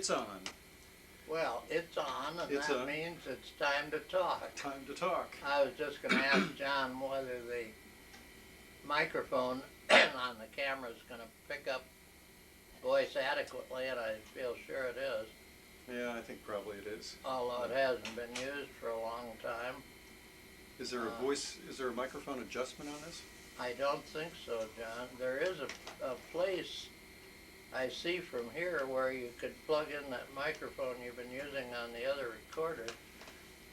It's on. Well, it's on, and It's that on. means it's time to talk. Time to talk. I was just going to ask John whether the microphone on the camera is going to pick up voice adequately, and I feel sure it is, Yeah, I think probably it is. although it hasn't been used for a long time. Is there is there a microphone adjustment on this? I don't think so, John. There is a place I see from here where you could plug in that microphone you've been using on the other recorder.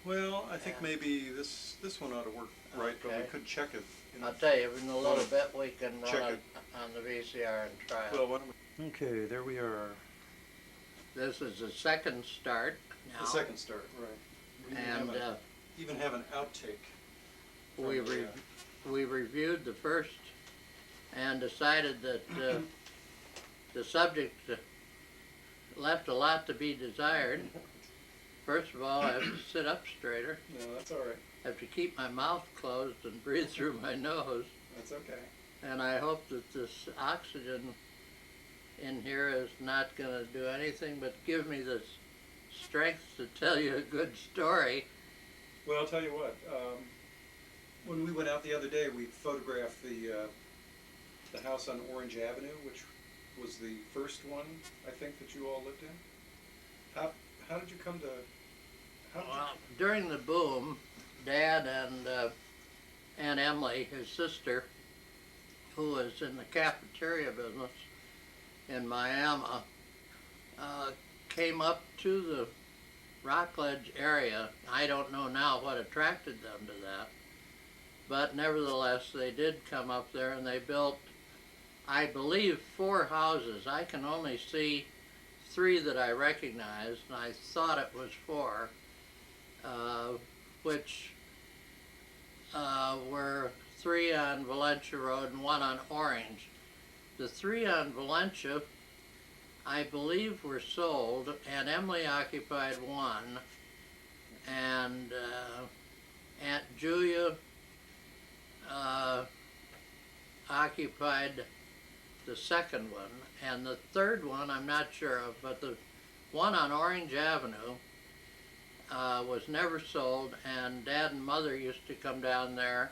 Well, I think Yeah. maybe this one ought to work right, but we Okay. could check it. I'll tell you, in a little Well, bit we can check run it. it on the VCR and try it. Well, why don't we? Okay, there we are. This is the second start now. The second start, right. We And even have an outtake. we reviewed the first and decided that the subject left a lot to be desired. First of all, I have to sit up straighter. No, that's all right. I have to keep my mouth closed and breathe through my nose. That's okay. And I hope that this oxygen in here is not going to do anything but give me the strength to tell you a good story. Well, I'll tell you what. When we went out the other day, we photographed the house on Orange Avenue, which was the first one I think that you all lived in. How did you come to? Well, during the boom, Dad and Aunt Emily, his sister, who was in the cafeteria business in Miami, came up to the Rockledge area. I don't know now what attracted them to that, but nevertheless they did come up there, and they built, I believe, 4 houses. I can only see 3 that I recognized, and I thought it was 4, which were 3 on Valencia Road and 1 on Orange. The 3 on Valencia, I believe, were sold, and Emily occupied 1, and Aunt Julia occupied the second one, and the third one I'm not sure of, but the one on Orange Avenue was never sold, and Dad and Mother used to come down there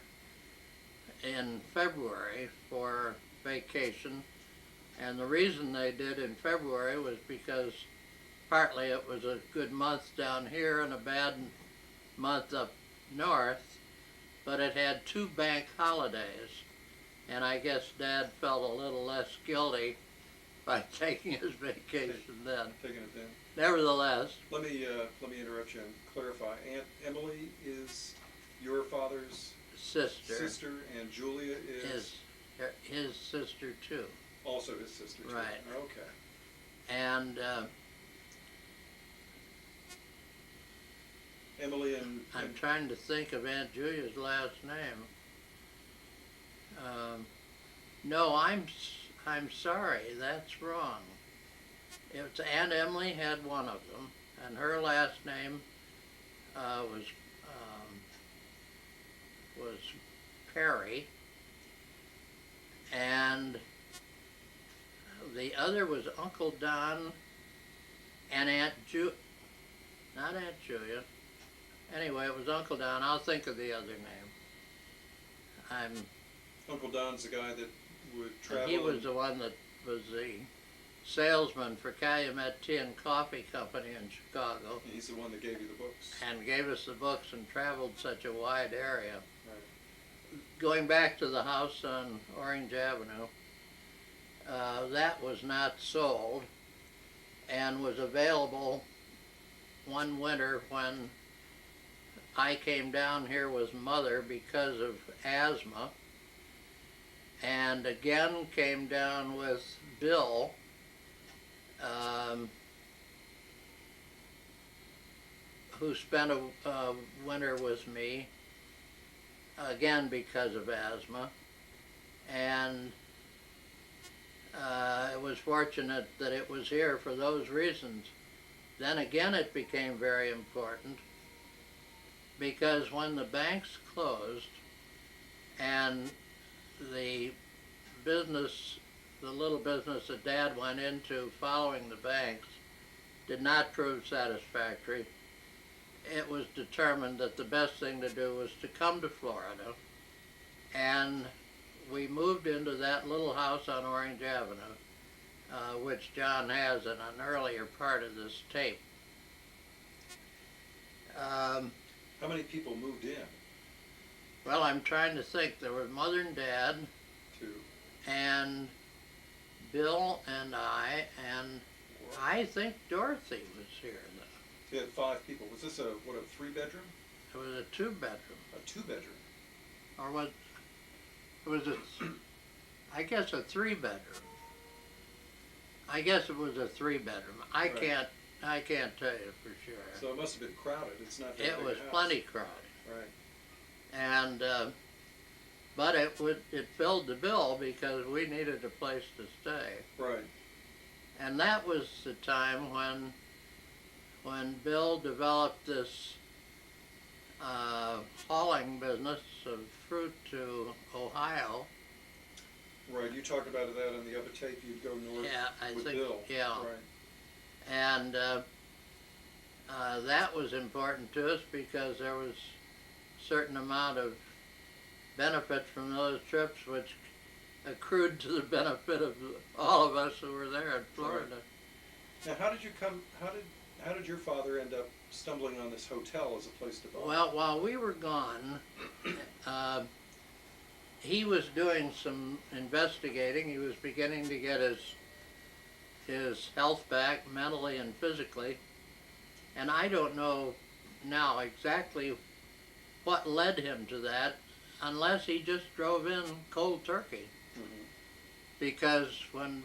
in February for vacation, and the reason they did in February was because partly it was a good month down here and a bad month up north, but it had 2 bank holidays, and I guess Dad felt a little less guilty by taking his vacation then. Taking it then. Nevertheless, Let me interrupt you and clarify. Aunt Emily is your father's sister, and Julia is his sister too. Also his sister too. Right. Okay. And Emily and I'm trying to think of Aunt Julia's last name. No, I'm sorry, that's wrong. It's Aunt Emily had one of them, and her last name was Perry, and the other was Uncle Don and not Aunt Julia. Anyway, it was Uncle Don. I'll think of the other name. Uncle Don's the guy that would travel. He was the one that was the salesman for Calumet Tea and Coffee Company in Chicago. He's the one that gave you the books. And gave us the books and traveled such a wide area. Right. Going back to the house on Orange Avenue, that was not sold and was available one winter when I came down here with Mother because of asthma, and again came down with Bill, who spent a winter with me, again because of asthma, and it was fortunate that it was here for those reasons. Then again it became very important because when the banks closed and the business, the little business that Dad went into following the banks, did not prove satisfactory, it was determined that the best thing to do was to come to Florida, and we moved into that little house on Orange Avenue, which John has in an earlier part of this tape. How many people moved in Well, I'm trying to think. There was Mother and Dad, to? and Bill and I think Dorothy was here then. So you had 5 people. Was this a 3-bedroom? It was a 2-bedroom, A 2-bedroom? or was it was I guess a 3-bedroom. I guess it was a 3-bedroom. I Right. can't tell you for sure. So it must have been crowded. It's not that It big was a house. plenty crowded, Right. and but it filled the bill because we needed a place to stay. Right. And that was the time when Bill developed this hauling business of fruit to Ohio. Right. You talked about that on the other tape. You'd go north Yeah, I with think, Bill. yeah. Right. And that was important to us because there was a certain amount of benefit from those trips which accrued to the benefit of all of us who were there in Florida. Now, how did your father end up stumbling on this hotel as a place to buy? Well, while we were gone, he was doing some investigating. He was beginning to get his health back mentally and physically. And I don't know now exactly what led him to that, unless he just drove in cold turkey. Mhm. Because when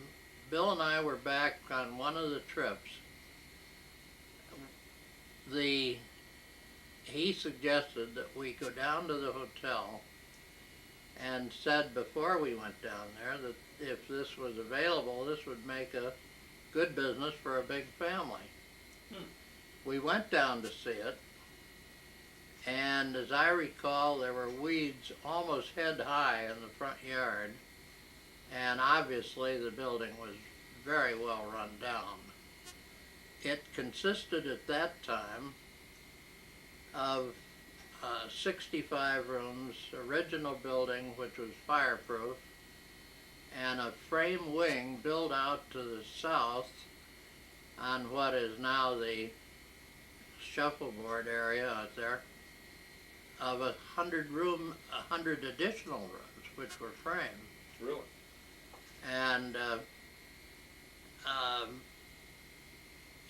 Bill and I were back on one of the trips, he suggested that we go down to the hotel, and said before we went down there that if this was available, this would make a good business for a big family. We went down to see it, and as I recall, there were weeds almost head high in the front yard, and obviously the building was very well run down. It consisted at that time of 65 rooms, original building which was fireproof, and a frame wing built out to the south on what is now the shuffleboard area out there, of 100 additional rooms which were framed. Really? And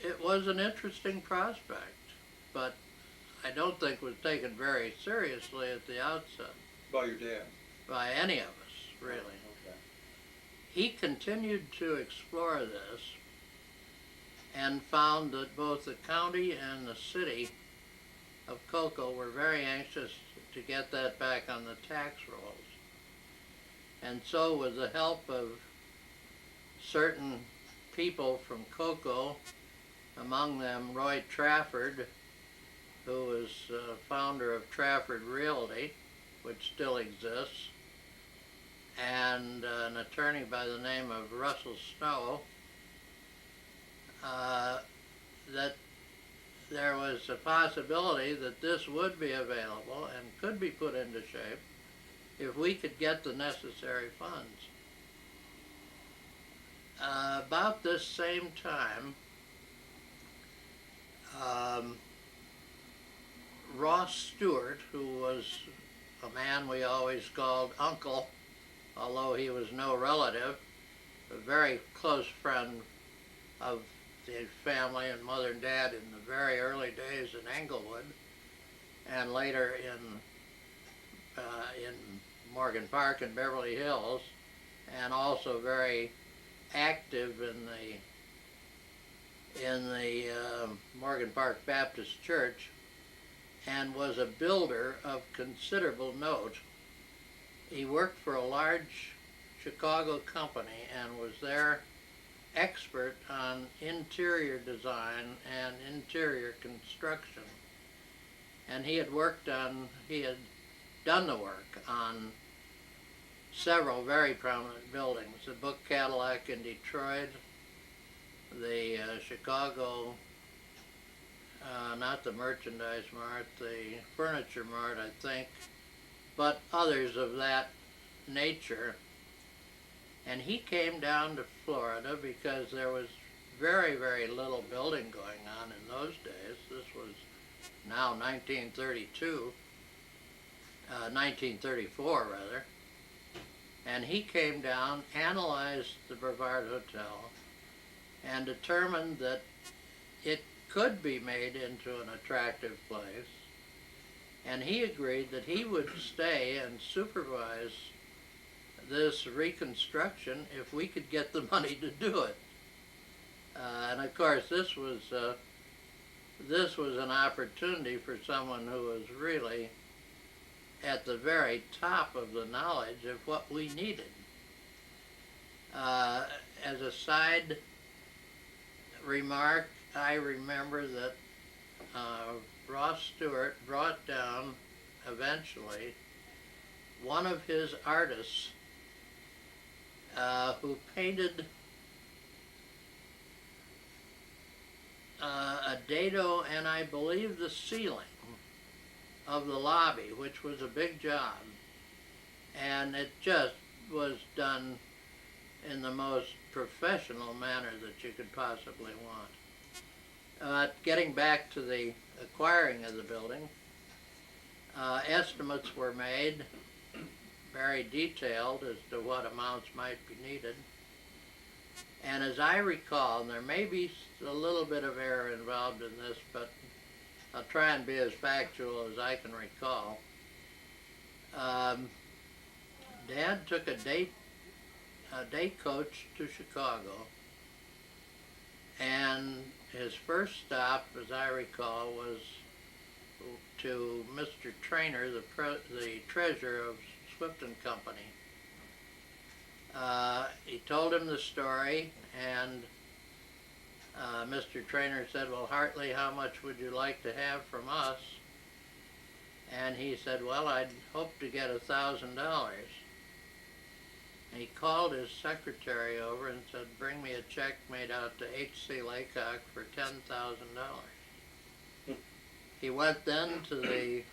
it was an interesting prospect, but I don't think was taken very seriously at the outset By your dad? by any of us, really. Okay. He continued to explore this and found that both the county and the city of Cocoa were very anxious to get that back on the tax rolls. And so with the help of certain people from Cocoa, among them Roy Trafford, who was founder of Trafford Realty, which still exists, and an attorney by the name of Russell Snow, that there was a possibility that this would be available and could be put into shape if we could get the necessary funds. About this same time, Ross Stewart, who was a man we always called Uncle, although he was no relative, a very close friend of the family and Mother and Dad in the very early days in Englewood, and later in Morgan Park and Beverly Hills, and also very active in the Morgan Park Baptist Church, and was a builder of considerable note. He worked for a large Chicago company and was their expert on interior design and interior construction. And he had done the work on several very prominent buildings, the Book Cadillac in Detroit, the Chicago, not the Merchandise Mart, the Furniture Mart, I think, but others of that nature. And he came down to Florida because there was very, very little building going on in those days. This was now 1934 rather. And he came down, analyzed the Brevard Hotel, and determined that it could be made into an attractive place. And he agreed that he would stay and supervise this reconstruction if we could get the money to do it. And of course, this was an opportunity for someone who was really at the very top of the knowledge of what we needed. As a side remark, I remember that Ross Stewart brought down eventually one of his artists who painted a dado and I believe the ceiling of the lobby, which was a big job. And it just was done in the most professional manner that you could possibly want. Getting back to the acquiring of the building, estimates were made, very detailed as to what amounts might be needed. And as I recall, and there may be a little bit of error involved in this, but I'll try and be as factual as I can recall. Dad took a day coach to Chicago, and his first stop, as I recall, was to Mr. Trainer, the treasurer of Swift and Company. He told him the story, and Mr. Trainer said, "Well, Hartley, how much would you like to have from us?" And he said, "Well, I'd hope to get $1,000. He called his secretary over and said, "Bring me a check made out to H.C. Laycock for $10,000. He went then to the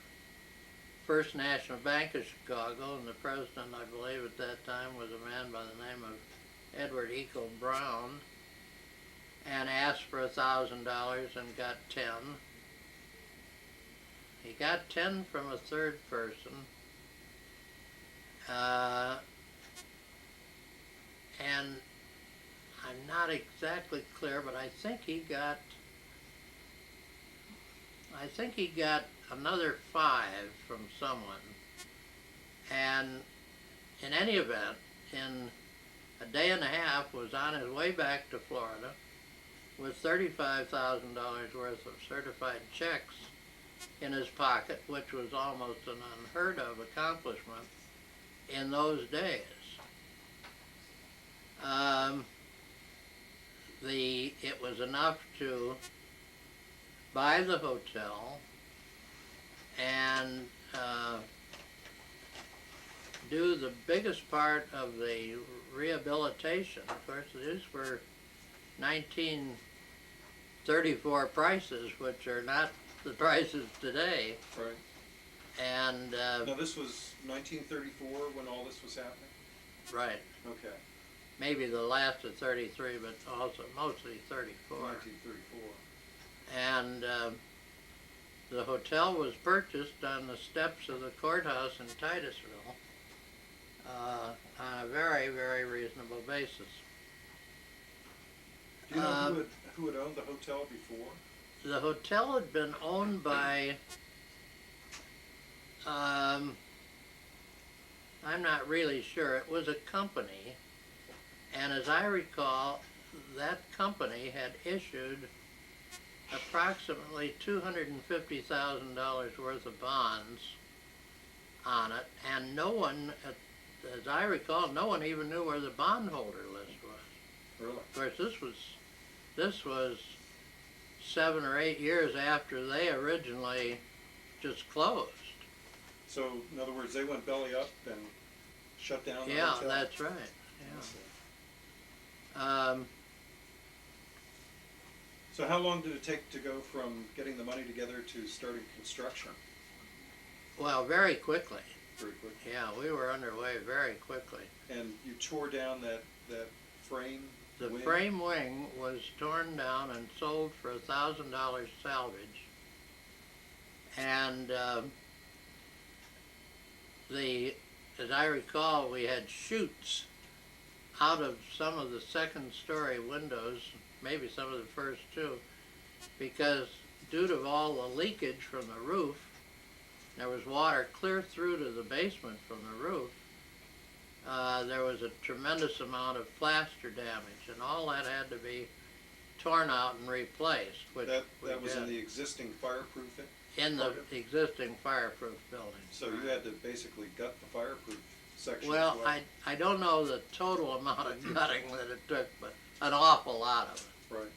First National Bank of Chicago, and the president, I believe at that time, was a man by the name of Edward Eagle Brown, and asked for $1,000 and got 10. He got 10 from a third person, and I'm not exactly clear, but I think he got another 5 from someone. And in any event, in a day and a half, was on his way back to Florida with $35,000 worth of certified checks in his pocket, which was almost an unheard of accomplishment in those days. It was enough to buy the hotel and do the biggest part of the rehabilitation. Of course, these were 1934 prices, which are not the prices today. Right. And now this was 1934 when all this was happening? Right. Okay. Maybe the last of 33, but also mostly 34. 1934. And the hotel was purchased on the steps of the courthouse in Titusville on a very, very reasonable basis. Do you know who had owned the hotel before? The hotel had been owned by, I'm not really sure. It was a company, and as I recall, that company had issued approximately $250,000 worth of bonds on it, and no one, as I recall, no one even knew where the bondholder list was. Really? Of course, this was 7 or 8 years after they originally just closed. So, in other words, they went belly up and shut down the Yeah, hotel? that's right. Yeah. So how long did it take to go from getting the money together to starting construction? Well, very quickly. Very quickly. Yeah, we were underway very quickly. And you tore down that frame The wing? frame wing was torn down and sold for $1,000 salvage. And as I recall, we had chutes out of some of the second story windows, maybe some of the first two, because due to all the leakage from the roof, there was water clear through to the basement from the roof. There was a tremendous amount of plaster damage, and all that had to be torn out and replaced, which That we was in did. the existing fireproofing? In the existing fireproof building. So you had to basically gut the fireproof section Well, as well? I don't know the total amount of gutting that it took, but an awful lot of it. Right.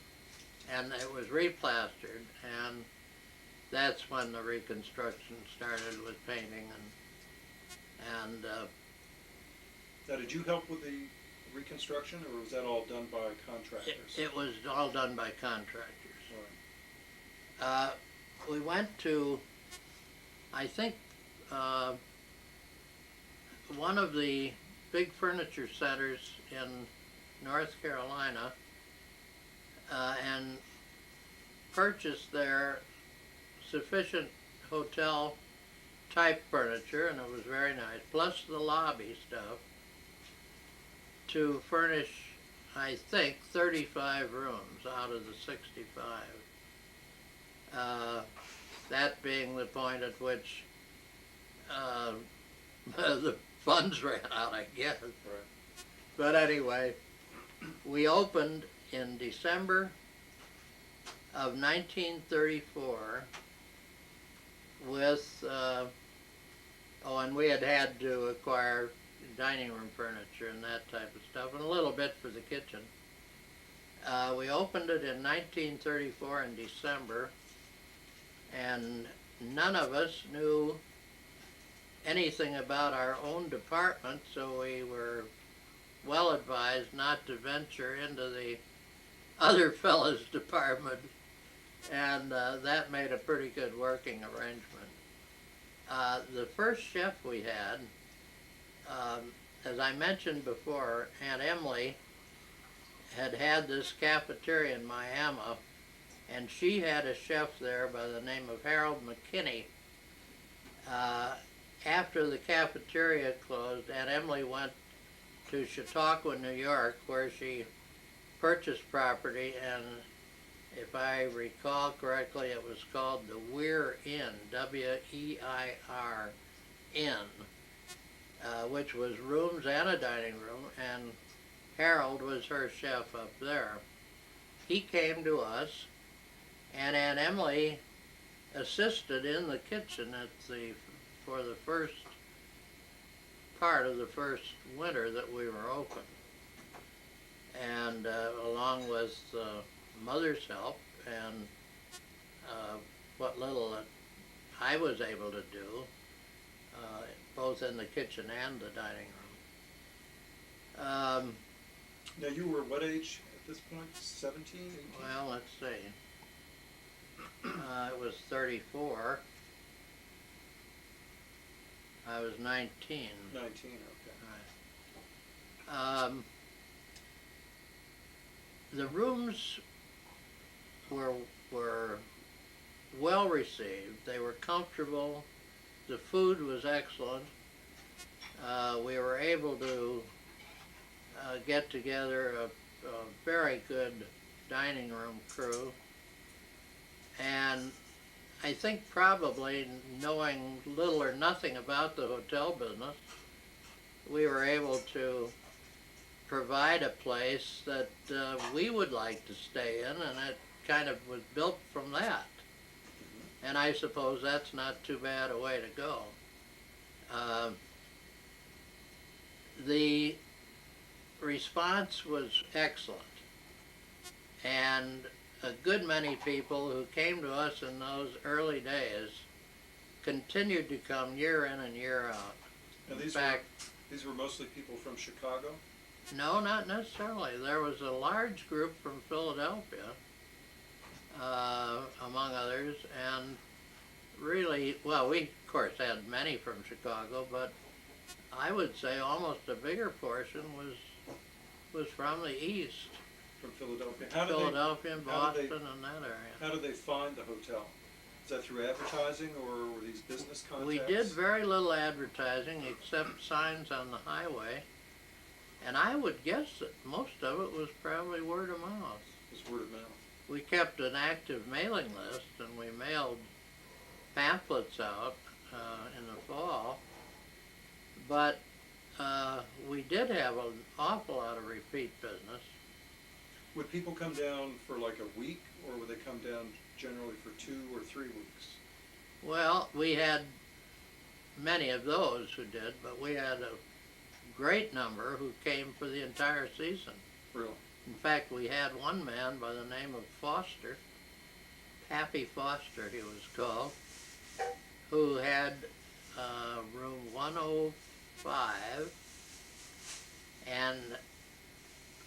And it was replastered, and that's when the reconstruction started with painting and Now, did you help with the reconstruction, or was that all done by contractors? it was all done by contractors. Right. We went to, I think, one of the big furniture centers in North Carolina and purchased their sufficient hotel type furniture, and it was very nice, plus the lobby stuff, to furnish, I think, 35 rooms out of the 65. That being the point at which the funds ran out, I guess. Right. But anyway, we opened in December of 1934 with, and we had to acquire dining room furniture and that type of stuff, and a little bit for the kitchen. We opened it in 1934 in December, and none of us knew anything about our own department, so we were well advised not to venture into the other fellow's department, and that made a pretty good working arrangement. The first chef we had, as I mentioned before, Aunt Emily had this cafeteria in Miami, and she had a chef there by the name of Harold McKinney. After the cafeteria closed, Aunt Emily went to Chautauqua, New York, where she purchased property, and if I recall correctly, it was called the Weir Inn, W-E-I-R-N, which was rooms and a dining room, and Harold was her chef up there. He came to us, and Aunt Emily assisted in the kitchen for the first part of the first winter that we were open. And along with Mother's help and what little that I was able to do, both in the kitchen and the dining room. Now, you were what age at this point? 17, 18? Well, let's see. It was 34. I was 19. 19, okay. The rooms were well received. They were comfortable. The food was excellent. We were able to get together a very good dining room crew. And I think probably knowing little or nothing about the hotel business, we were able to provide a place that we would like to stay in, and it kind of was built from that. And I suppose that's not too bad a way to go. The response was excellent, and a good many people who came to us in those early days continued to come year in and year out. Now, In fact, these were mostly people from Chicago? no, not necessarily. There was a large group from Philadelphia, among others, and really, well, we of course had many from Chicago, but I would say almost a bigger portion was from the east, From Philadelphia? Philadelphia and how did Boston and that area. How did they find the hotel? Is that through advertising, or were these business contacts? We did very little advertising except signs on the highway, and I would guess that most of it was probably word of mouth. It was word of mouth. We kept an active mailing list, and we mailed pamphlets out in the fall, but we did have an awful lot of repeat business. Would people come down for like a week, or would they come down generally for 2 or 3 weeks? Well, we had many of those who did, but we had a great number who came for the entire season. Really? In fact, we had one man by the name of Foster, Pappy Foster he was called, who had room 105, and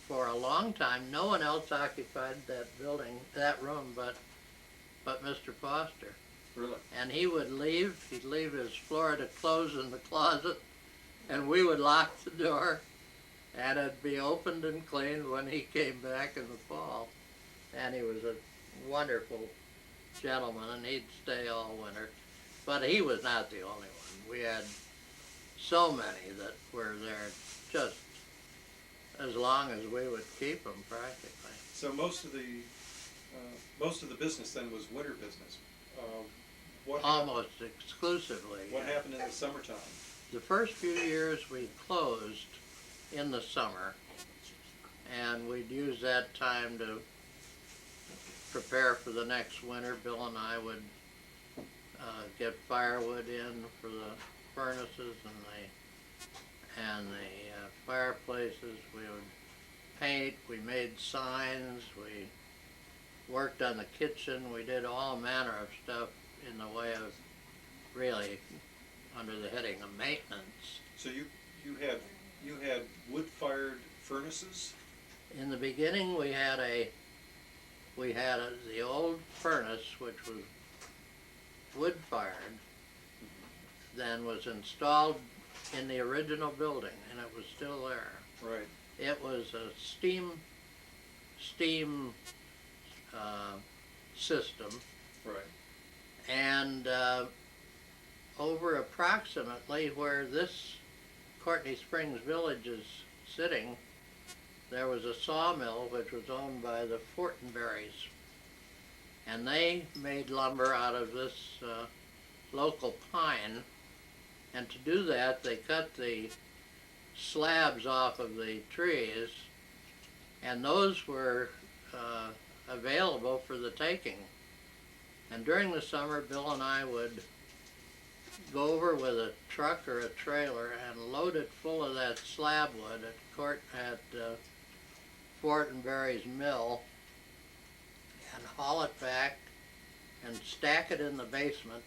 for a long time no one else occupied that building, that room, but Mr. Foster. Really? And he'd leave his Florida clothes in the closet, and we would lock the door, and it'd be opened and cleaned when he came back in the fall. And he was a wonderful gentleman, and he'd stay all winter. But he was not the only one. We had so many that were there just as long as we would keep them, practically. So most of the business then was winter business. Almost exclusively. What yeah. happened in the summertime? The first few years we closed in the summer, and we'd use that time to prepare for the next winter. Bill and I would get firewood in for the furnaces and the fireplaces. We would paint, we made signs, we worked on the kitchen, we did all manner of stuff in the way of really under the heading of maintenance. So you had wood-fired furnaces? In the beginning we had the old furnace, which was wood-fired, then was installed in the original building, and it was still there. Right. It was a steam system, Right. and over approximately where this Courtney Springs Village is sitting, there was a sawmill which was owned by the Fortenberrys, and they made lumber out of this local pine, and to do that they cut the slabs off of the trees, and those were available for the taking. And during the summer, Bill and I would go over with a truck or a trailer and load it full of that slab wood at Fortenberry's mill, and haul it back and stack it in the basement,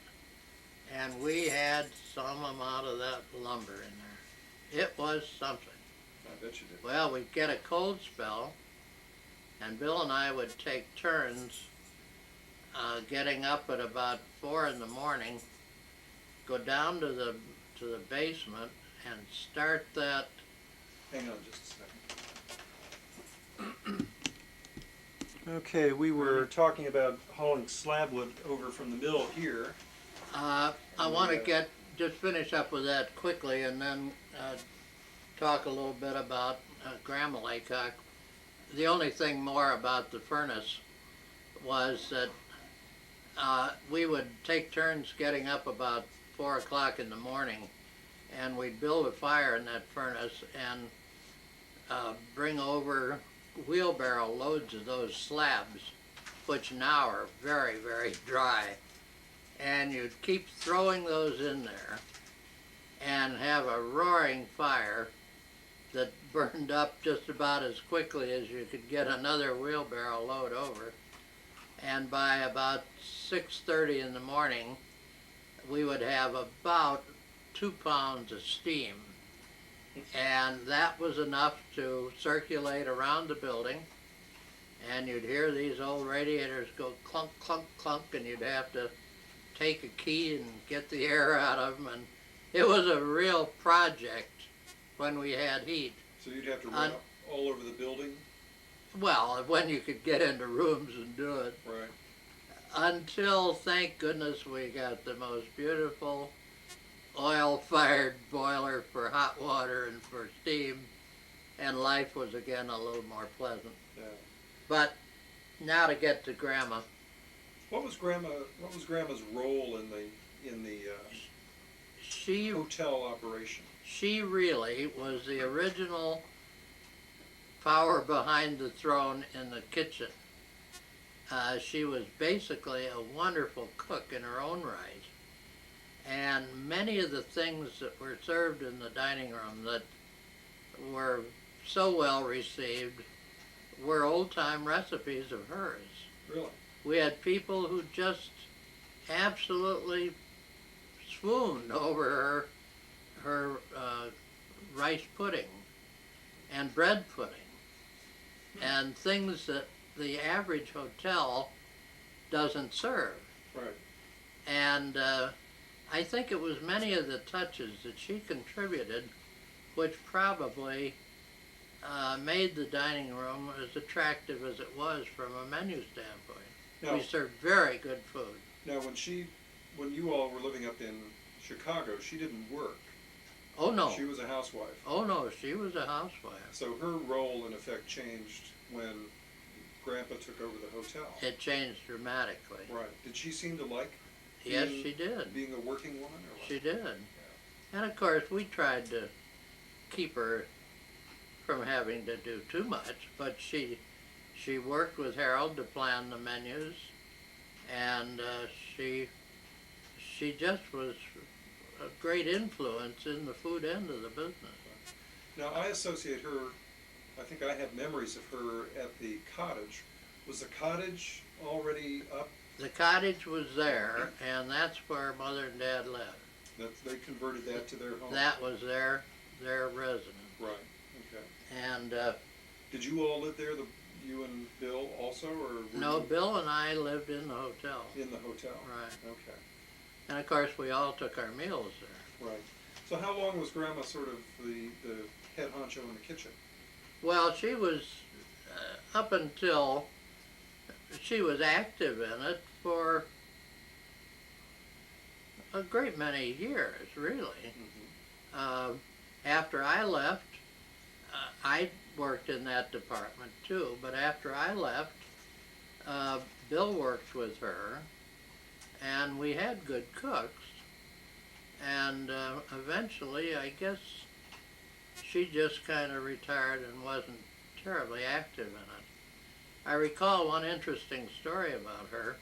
and we had some amount of that lumber in there. It was something. I bet you did. Well, we'd get a cold spell, and Bill and I would take turns getting up at about 4 in the morning, go down to the basement and start that. Hang on just a second. Okay, we were talking about hauling slab wood over from the mill here. I want to just finish up with that quickly, and then talk a little bit about Grandma Laycock. The only thing more about the furnace was that we would take turns getting up about 4 o'clock in the morning, and we'd build a fire in that furnace and bring over wheelbarrow loads of those slabs, which now are very, very dry. And you'd keep throwing those in there and have a roaring fire that burned up just about as quickly as you could get another wheelbarrow load over. And by about 6:30 in the morning, we would have about 2 pounds of steam. And that was enough to circulate around the building and you'd hear these old radiators go clunk, clunk, clunk, and you'd have to take a key and get the air out of them, and it was a real project when we had heat. So you'd have to run up all over the building? Well, when you could get into rooms and do it. Right. Until, thank goodness, we got the most beautiful oil-fired boiler for hot water and for steam, and life was again a little more pleasant. Yeah. But now to get to Grandma. What was Grandma's role in the She hotel operation? She really was the original power behind the throne in the kitchen. She was basically a wonderful cook in her own right. And many of the things that were served in the dining room that were so well received were old-time recipes of hers. Really? We had people who just absolutely swooned over her rice pudding and bread pudding and things that the average hotel doesn't serve. Right. And I think it was many of the touches that she contributed which probably made the dining room as attractive as it was from a menu standpoint. Now, we served very good food. Now, when you all were living up in Chicago, she didn't work. Oh no. She was a housewife. Oh no, she was a housewife. So her role, in effect, changed when Grandpa took over the hotel. It changed dramatically. Right. Did she seem to like Yes, she did. being a working woman? Or what? She did. And of course, we tried to keep her from having to do too much, but she worked with Harold to plan the menus, and she just was a great influence in the food end of the business. Now, I associate her, I think I have memories of her at the cottage. Was the cottage already up? The cottage was there, and that's where Mother and Dad lived. They converted that to their home? That was their residence. Right, okay. And did you all live there, you and Bill also, or? no, Bill and I lived in the hotel. In the hotel? Right. Okay. And of course, we all took our meals there. Right. So how long was Grandma sort of the head honcho in the kitchen? Well, she was, up until, she was active in it for a great many years, really. Mm-hmm. After I left, I worked in that department too, but after I left, Bill worked with her, and we had good cooks, and eventually, I guess, she just kind of retired and wasn't terribly active in it. I recall one interesting story about her.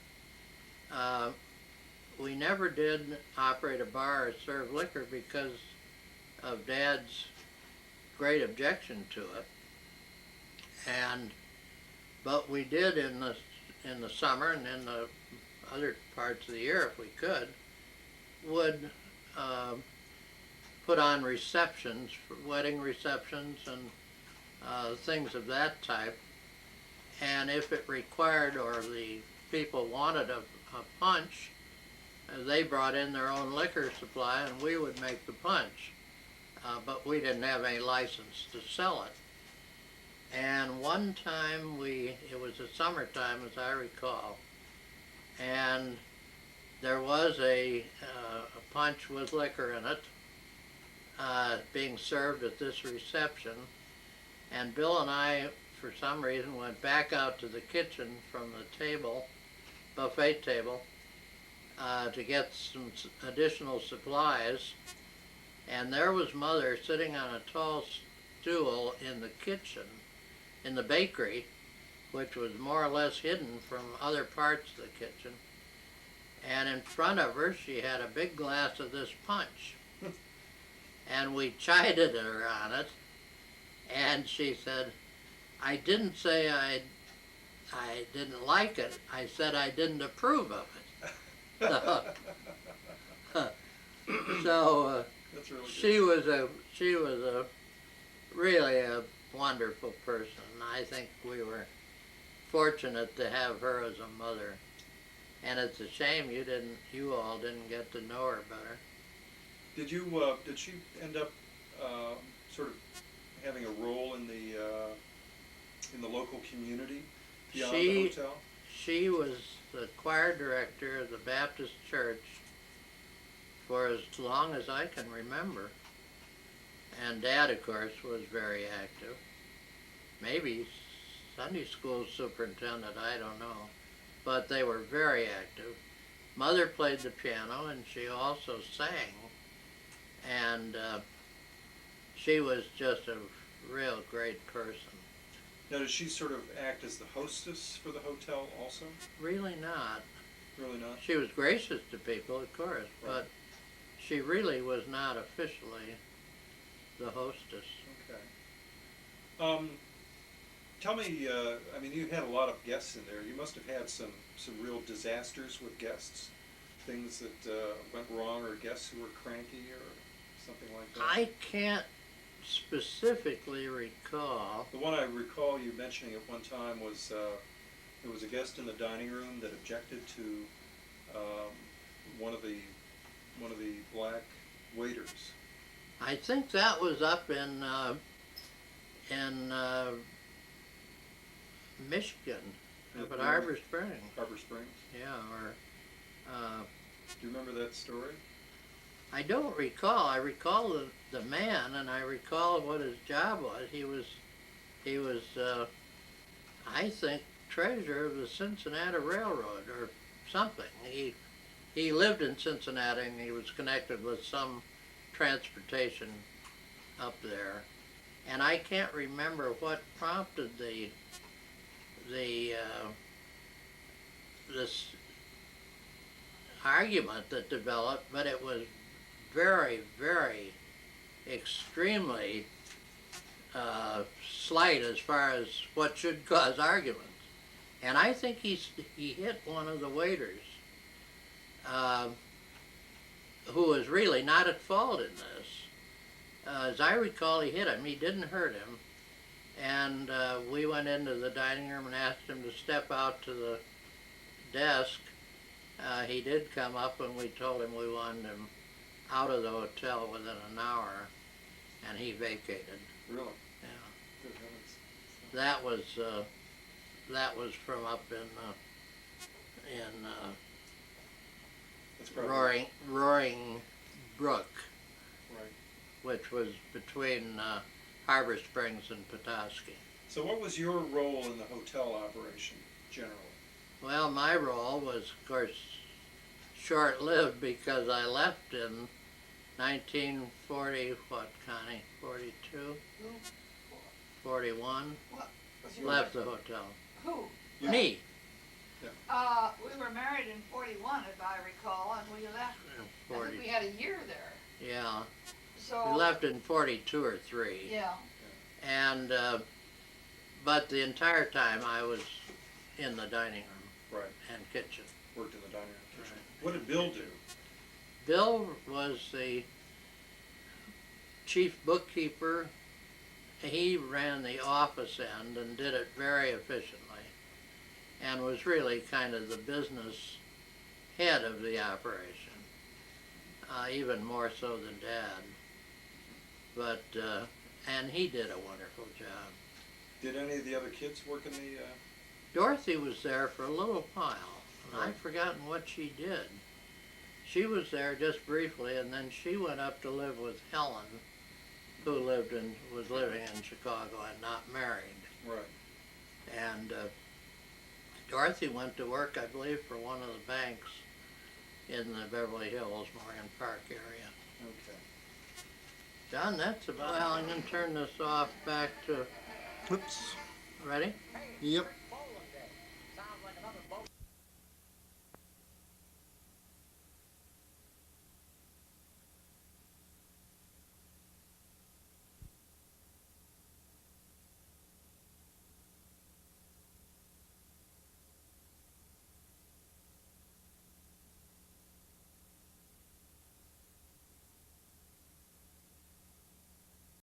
We never did operate a bar or serve liquor because of Dad's great objection to it, but we did in the summer and in the other parts of the year, if we could, would put on receptions, wedding receptions and things of that type. And if it required or the people wanted a punch, they brought in their own liquor supply and we would make the punch. But we didn't have any license to sell it. And one time it was the summertime as I recall, and there was a punch with liquor in it being served at this reception, and Bill and I, for some reason, went back out to the kitchen from the table, buffet table, to get some additional supplies, and there was Mother sitting on a tall stool in the kitchen, in the bakery, which was more or less hidden from other parts of the kitchen. And in front of her, she had a big glass of this punch. And we chided her on it, and she said, I didn't say I didn't like it, I said I didn't approve of it. So That's really good. she was a really a wonderful person. I think we were fortunate to have her as a mother. And it's a shame you all didn't get to know her better. Did she end up sort of having a role in the local community beyond the hotel? She was the choir director of the Baptist church for as long as I can remember. And Dad, of course, was very active. Maybe Sunday school superintendent, I don't know. But they were very active. Mother played the piano, and she also sang. And she was just a real great person. Now, does she sort of act as the hostess for the hotel also? Really not. Really not? She was gracious to people, of course, Right. but she really was not officially the hostess. Okay. Tell me, I mean, you had a lot of guests in there. You must have had some real disasters with guests, things that went wrong, or guests who were cranky or something like that. I can't specifically recall. The one I recall you mentioning at one time was there was a guest in the dining room that objected to one of the black waiters. I think that was up in Michigan, up at Harbor Springs. Harbor Springs? Yeah, or Do you remember that story? I don't recall. I recall the man, and I recall what his job was. He was I think, treasurer of the Cincinnati Railroad or something. He lived in Cincinnati, and he was connected with some transportation up there. And I can't remember what prompted this argument that developed, but it was very, very extremely slight as far as what should cause arguments. And I think he hit one of the waiters, who was really not at fault in this. As I recall, he hit him. He didn't hurt him. And we went into the dining room and asked him to step out to the desk. He did come up, and we told him we wanted him out of the hotel within an hour, and he vacated. Really? Yeah. Good heavens. That was from up in That's probably Roaring Brook, right. which was between Harbor Springs and Petoskey. So what was your role in the hotel operation, generally? Well, my role was, of course, short-lived because I left in 1940, what, Connie, 42? 41? What was your Left the hotel. Who? You- Me. We were married in 41, if I recall, and we left. I 40. think we had a year there. Yeah. So. We left in 42 or 3. Yeah. And, but the entire time I was in the dining room Right. and kitchen. Worked in the dining room kitchen. What did Bill do? Bill was the chief bookkeeper. He ran the office end and did it very efficiently, and was really kind of the business head of the operation, even more so than Dad. But, and he did a wonderful job. Did any of the other kids work in the? Dorothy was there for a little while, and Right. I've forgotten what she did. She was there just briefly, and then she went up to live with Helen, who was living in Chicago and not married. Right. And Dorothy went to work, I believe, for one of the banks in the Beverly Hills, Morgan Park area. Okay. John, that's about, well, I'm going to turn this off back to, Whoops. ready? Yep.